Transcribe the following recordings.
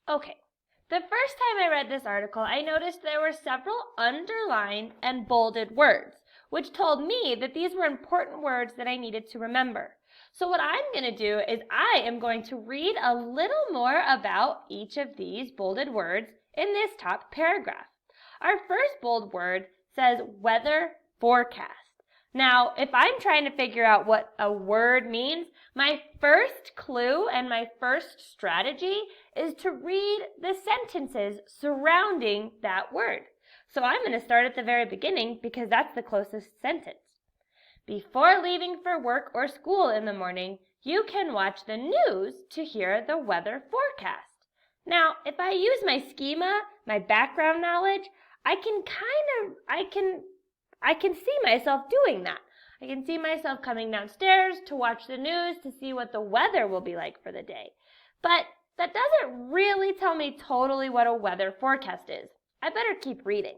Okay, the first time I read this article, I noticed there were several underlined and bolded words, which told me that these were important words that I needed to remember. So what I'm going to do is I am going to read a little more about each of these bolded words in this top paragraph. Our first bold word says weather forecast. Now, if I'm trying to figure out what a word means, my first clue and my first strategy is to read the sentences surrounding that word. So I'm going to start at the very beginning because that's the closest sentence. Before leaving for work or school in the morning, you can watch the news to hear the weather forecast. Now, if I use my schema, my background knowledge, I can see myself doing that. I can see myself coming downstairs to watch the news to see what the weather will be like for the day. But that doesn't really tell me totally what a weather forecast is. I better keep reading.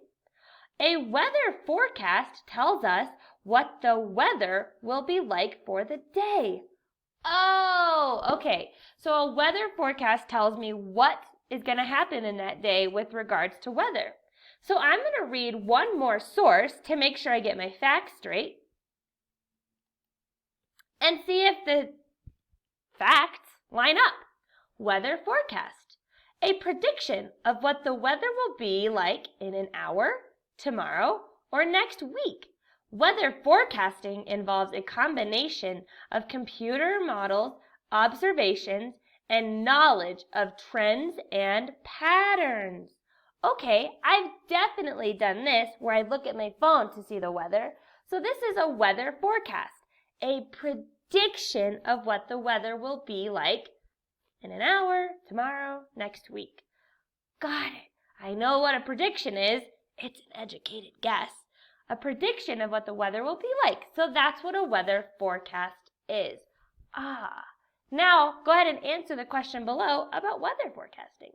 A weather forecast tells us what the weather will be like for the day. Oh, okay. So a weather forecast tells me what is going to happen in that day with regards to weather. So I'm going to read one more source to make sure I get my facts straight and see if the facts line up. Weather forecast. A prediction of what the weather will be like in an hour, tomorrow, or next week. Weather forecasting involves a combination of computer models, observations, and knowledge of trends and patterns. Okay, I've definitely done this where I look at my phone to see the weather. So this is a weather forecast, a prediction of what the weather will be like in an hour, tomorrow, next week. Got it. I know what a prediction is. It's an educated guess. A prediction of what the weather will be like. So that's what a weather forecast is. Now, go ahead and answer the question below about weather forecasting.